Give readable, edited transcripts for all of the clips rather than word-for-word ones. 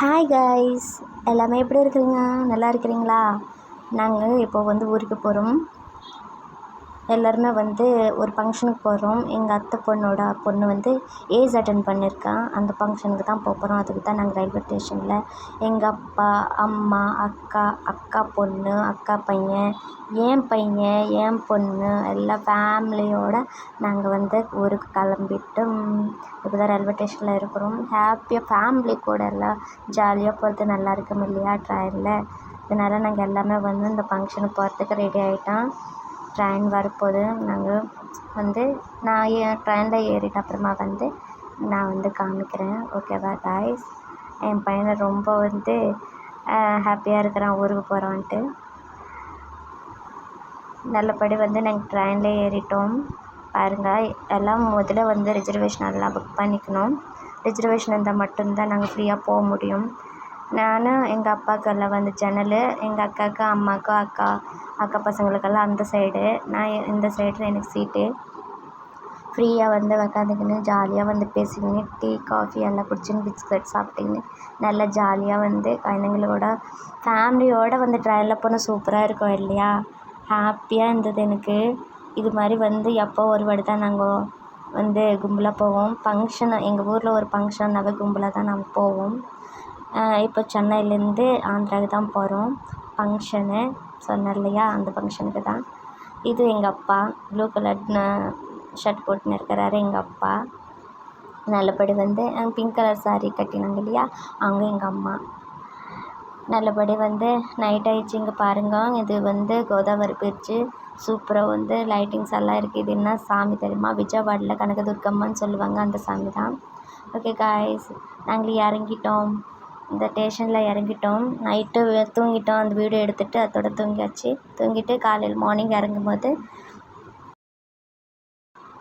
Hi guys, எல்லாமே எப்படி இருக்கிறீங்க? நல்லா இருக்கிறீங்களா? நாங்கள் இப்போ ஊருக்கு போகிறோம். எல்லோருமே ஒரு ஃபங்க்ஷனுக்கு போகிறோம். எங்கள் அத்தை பொண்ணு ஏஜ் அட்டன் பண்ணியிருக்கா. அந்த ஃபங்க்ஷனுக்கு தான் போகிறோம். அதுக்கு தான் நாங்கள் ரயில்வே ஸ்டேஷனில் எங்கள் அப்பா, அம்மா, அக்கா பொண்ணு, அக்கா பையன், என் பையன், என் பொண்ணு எல்லாம் ஃபேமிலியோடு நாங்கள் ஊருக்கு கிளம்பிட்டு இப்போ தான் ரயில்வே ஸ்டேஷனில் இருக்கிறோம். ஹாப்பியாக ஃபேமிலி கூட எல்லாம் ஜாலியாக போகிறது நல்லா இருக்கும் இல்லையா ட்ரெயினில். இதனால் நாங்கள் எல்லாமே இந்த ஃபங்க்ஷனுக்கு போகிறதுக்கு ரெடி ஆகிட்டோம். ட்ரெயின் வரப்போகுது. நாங்கள் நான் ட்ரெயினில் ஏறிட்ட அப்புறமா நான் காமிக்கிறேன். ஓகேவா காய்ஸ்? என் பையனை ரொம்ப ஹாப்பியாக இருக்கிறான் ஊருக்கு போகிறான்ட்டு. நல்லபடி நாங்கள் ட்ரெயினில் ஏறிட்டோம். பாருங்கள், எல்லாம் முதல்ல ரிசர்வேஷன் எல்லாம் புக் பண்ணிக்கணும். ரிசர்வேஷன் இருந்தால் மட்டும்தான் நாங்கள் ஃப்ரீயாக போக முடியும். நான் எங்கள் அப்பாவுக்கெல்லாம் ஜன்னல், எங்கள் அக்காவுக்கு, அம்மாவுக்கு, அக்கா பசங்களுக்கெல்லாம் அந்த சைடு, நான் இந்த சைடு எனக்கு சீட்டு. ஃப்ரீயாக உக்காந்துக்கின்னு ஜாலியாக பேசிக்கின்னு டீ காஃபி எல்லாம் குடிச்சின்னு பிஸ்கட் சாப்பிட்டுக்கின்னு நல்லா ஜாலியாக குழந்தைங்களோட ஃபேமிலியோடு ட்ரெயினில் போனால் சூப்பராக இருக்கும் இல்லையா? ஹாப்பியாக இருந்தது எனக்கு. இது மாதிரி எப்போ ஒரு வாட்டி தான் நாங்கள் கும்பலாக போவோம். ஃபங்க்ஷன் எங்கள் ஊரில் ஒரு ஃபங்க்ஷன்னாவே கும்பலாக தான் நாங்கள் போவோம். இப்போ சென்னையிலேருந்து ஆந்திராவுக்கு தான் போகிறோம். ஃபங்க்ஷனு சொன்னேன் இல்லையா, அந்த ஃபங்க்ஷனுக்கு தான். இது எங்கள் அப்பா, ப்ளூ கலர் ஷர்ட் போட்டுன்னு இருக்கிறாரு எங்கள் அப்பா. நல்லபடி பிங்க் கலர் சாரீ கட்டினாங்க இல்லையா, அவங்க எங்கள் அம்மா. நல்லபடி நைட் ஆகிடுச்சு. இங்கே பாருங்கள், இது கோதாவரி பிரிட்ஜு. சூப்பராக லைட்டிங்ஸ் எல்லாம் இருக்குது. இது என்ன சாமி தெரியுமா? விஜயவாடில் கனகதுர்கம்மன்னு சொல்லுவாங்க, அந்த சாமி தான். ஓகே காய்ஸ், நாங்கள் இறங்கிட்டோம். இந்த ஸ்டேஷனில் இறங்கிட்டோம். நைட்டு தூங்கிட்டோம். அந்த வீடியோ எடுத்துகிட்டு அதோட தூங்கியாச்சு. தூங்கிட்டு காலையில் மார்னிங் இறங்கும்போது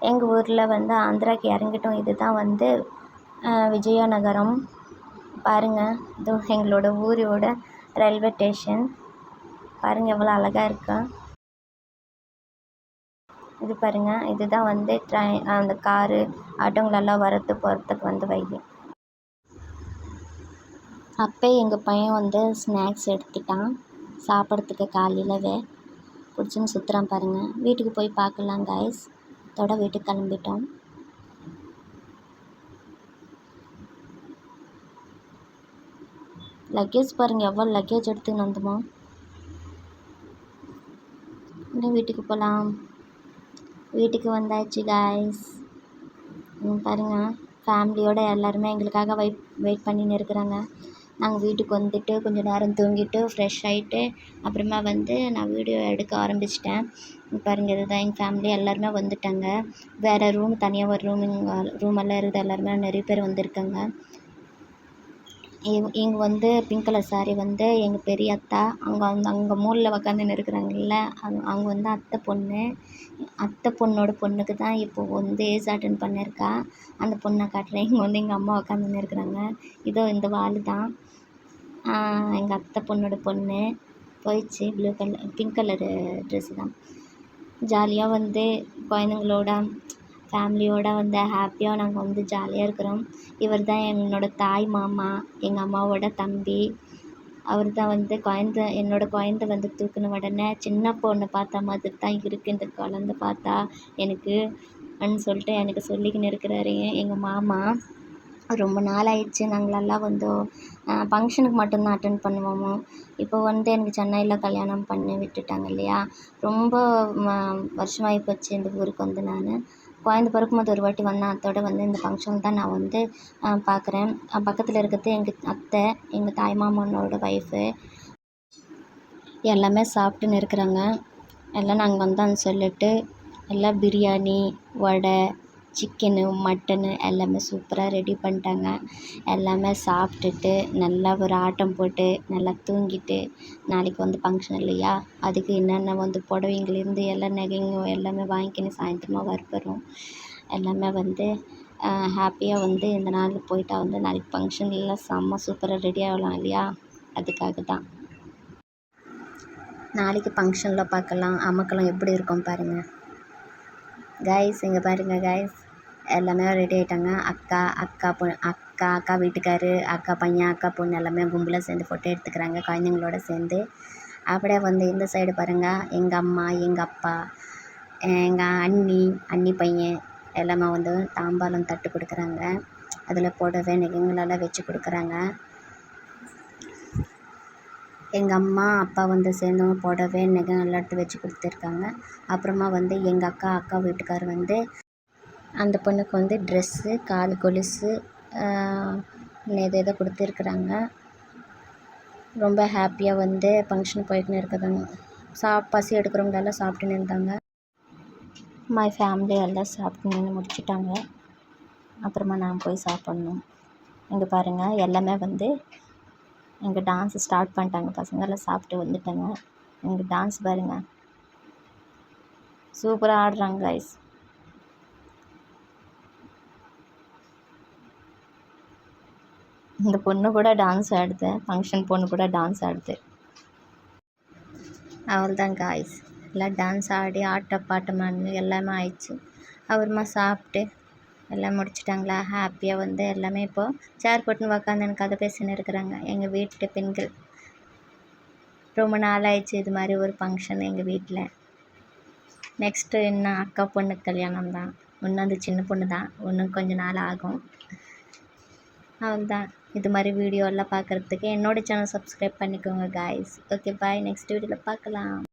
எங்கள் ஊரில் ஆந்திராவுக்கு இறங்கிட்டோம். இதுதான் விஜயநகரம். பாருங்கள், இது எங்களோட ஊரோட ரயில்வே ஸ்டேஷன். பாருங்கள் எவ்வளோ அழகாக இருக்கு. இது பாருங்கள், இதுதான் ட்ரெயின், அந்த காரு ஆட்டோங்களெல்லாம் வரது போகிறதுக்கு வழி. அப்போ எங்கள் பையன் ஸ்நாக்ஸ் எடுத்துட்டான் சாப்பிட்றதுக்கு. காலையிலவே பிடிச்சின்னு சுற்றுறான் பாருங்கள். வீட்டுக்கு போய் பார்க்கலாம் காய்ஸ். அதோட வீட்டுக்கு கிளம்பிட்டோம். லக்கேஜ் பாருங்கள், எவ்வளோ லக்கேஜ் எடுத்துன்னு வந்தோமோ. இன்னும் வீட்டுக்கு போகலாம். வீட்டுக்கு வந்தாச்சு காய்ஸ். பாருங்கள், ஃபேமிலியோடு எல்லாருமே எங்களுக்காக வெயிட் பண்ணின்னு இருக்கிறாங்க. நாங்கள் வீட்டுக்கு வந்துட்டு கொஞ்சம் நேரம் தூங்கிட்டு ஃப்ரெஷ் ஆகிட்டு அப்புறமா நான் வீடியோ எடுக்க ஆரம்பிச்சிட்டேன். பாருங்கள், இதுதான் எங்கள் ஃபேமிலி. எல்லாருமே வந்துட்டாங்க. வேறு ரூம், தனியாக ஒரு ரூமெல்லாம் இருக்குது. எல்லாருமே நிறைய பேர் வந்திருக்காங்க. இங்கே பிங்க் கலர் சாரீ எங்கள் பெரிய அத்தா, அங்கே மூலையில் உக்காந்துன்னு இருக்கிறாங்கல்ல, அவங்க அத்தை பொண்ணோட பொண்ணுக்கு தான் இப்போது ஏஜ் அட்டன் பண்ணியிருக்கா. அந்த பொண்ணை காட்டுறேன். இங்கே எங்கள் அம்மா உக்காந்துன்னு இருக்கிறாங்க. இதோ இந்த வாள் தான் எங்கள் அத்தை பொண்ணோட பொண்ணு. போயிடுச்சு. பிங்க் கலரு ட்ரெஸ்ஸு தான். ஜாலியாக குழந்தைங்களோட ஃபேமிலியோடு ஹாப்பியாக நாங்கள் ஜாலியாக இருக்கிறோம். இவர் தான் என்னோடய தாய் மாமா, எங்கள் அம்மாவோட தம்பி. அவர் தான் என்னோடய குழந்த தூக்கின உடனே சின்ன பொண்ணை பார்த்த மாதிரி தான் இருக்குது இந்த குழந்த பார்த்தா எனக்கு சொல்லிட்டு எனக்கு சொல்லிக்கின்னு இருக்கிறாரு எங்கள் மாமா. ரொம்ப நாள் ஆயிடுச்சு. நாங்களெல்லாம் ஃபங்க்ஷனுக்கு மட்டும்தான் அட்டெண்ட் பண்ணுவோமோ. இப்போ எனக்கு சென்னையில் கல்யாணம் பண்ணி விட்டுட்டாங்க இல்லையா, ரொம்ப வருஷமாகி போச்சு இந்த ஊருக்கு நான். குழந்த பிறக்கும்போது ஒரு வாட்டி வந்தேன். அதோட இந்த ஃபங்க்ஷன் தான் நான் பார்க்குறேன். பக்கத்தில் இருக்கிறது எங்கள் அத்தை, எங்கள் தாய்மாமனோட ஒய்ஃபு. எல்லாமே சாப்பிட்டுன்னு இருக்கிறாங்க. எல்லாம் நாங்கள் வந்தோன்னு சொல்லிட்டு எல்லாம் பிரியாணி, வடை, சிக்கனு, மட்டனு எல்லாமே சூப்பராக ரெடி பண்ணிட்டாங்க. எல்லாமே சாப்பிட்டுட்டு நல்லா ஒரு ஆட்டம் போட்டு நல்லா தூங்கிட்டு, நாளைக்கு ஃபங்க்ஷன் இல்லையா, அதுக்கு என்னென்ன புடவைங்கலேருந்து எல்லா நகைங்க எல்லாமே வாங்கிக்கின்னு சாயந்தரமாக வரப்போகிறோம். எல்லாமே ஹாப்பியாக இந்த நாள் போயிட்டா நாளைக்கு ஃபங்க்ஷன்லாம் செம்ம சூப்பராக ரெடி ஆகலாம் இல்லையா, அதுக்காக தான். நாளைக்கு ஃபங்க்ஷனில் பார்க்கலாம். அமக்கலாம் எப்படி இருக்கும் பாருங்கள் கைஸ். இங்கே பாருங்கள் கைஸ், எல்லாமே ரெடி ஆகிட்டாங்க. அக்கா வீட்டுக்காரு, அக்கா பையன், அக்கா பொண்ணு எல்லாமே கும்பலாக சேர்ந்து ஃபோட்டோ எடுத்துக்கிறாங்க குழந்தைங்களோட சேர்ந்து. அப்படியே வந்து இந்த சைடு பாருங்கள், எங்கள் அம்மா, எங்கள் அப்பா, எங்கள் அண்ணி பையன் எல்லாமே வந்து தாம்பாளம் தட்டு கொடுக்குறாங்க. அதில் புடவை நகைங்களெல்லாம் வச்சு கொடுக்குறாங்க. எங்கள் அம்மா அப்பா வந்து சேர்ந்து புடவை நகை எல்லாம் எடுத்து வச்சு கொடுத்துருக்காங்க. அப்புறமா வந்து எங்கள் அக்கா வீட்டுக்கார் வந்து அந்த பொண்ணுக்கு வந்து ட்ரெஸ்ஸு, கால் கொலுசு எதோ கொடுத்துருக்குறாங்க. ரொம்ப ஹாப்பியாக வந்து ஃபங்க்ஷன் போய்க்குன்னு இருக்குதுங்க. பசி எடுக்கிறவங்க எல்லாம் சாப்பிட்டுன்னு இருந்தாங்க. மை ஃபேமிலி எல்லாம் சாப்பிட்டு முடிச்சுட்டாங்க. அப்புறமா நான் போய் சாப்பிட்ணும். இங்கே பாருங்கள், எல்லாமே வந்து இங்கே டான்ஸ் ஸ்டார்ட் பண்ணிட்டாங்க. பசங்கள்லாம் சாப்பிட்டு வந்துட்டாங்க. இங்கே டான்ஸ் பாருங்கள், சூப்பராக ஆடுறாங்க கைஸ். இந்த பொண்ணு கூட டான்ஸ் ஆடுது, ஃபங்க்ஷன் பொண்ணு கூட டான்ஸ் ஆடுது. அவள்தான் காய்ஸ், எல்லாம் டான்ஸ் ஆடி பாட்டமானு எல்லாமே ஆயிடுச்சு. அப்புறமா சாப்பிட்டு எல்லாம் முடிச்சிட்டாங்களா, ஹாப்பியாக வந்து எல்லாமே இப்போது சேர் போட்டுன்னு உக்காந்து எனக்கு கதை பேசின்னு இருக்கிறாங்க. எங்கள் வீட்டு பெண்கள் ரொம்ப நாள் ஆயிடுச்சு இது மாதிரி ஒரு ஃபங்க்ஷன் எங்கள் வீட்டில். நெக்ஸ்ட்டு என்ன அக்கா பொண்ணு கல்யாணம் தான். இன்னும் அந்த சின்ன பொண்ணு தான், இன்னும் கொஞ்சம் நாள் ஆகும். அவள்தான். இது மாதிரி வீடியோலாம் பார்க்குறதுக்கு என்னோடய சேனல் சப்ஸ்கிரைப் பண்ணிக்கோங்க காய்ஸ். ஓகே பாய், நெக்ஸ்ட் வீடியோவில் பார்க்கலாம்.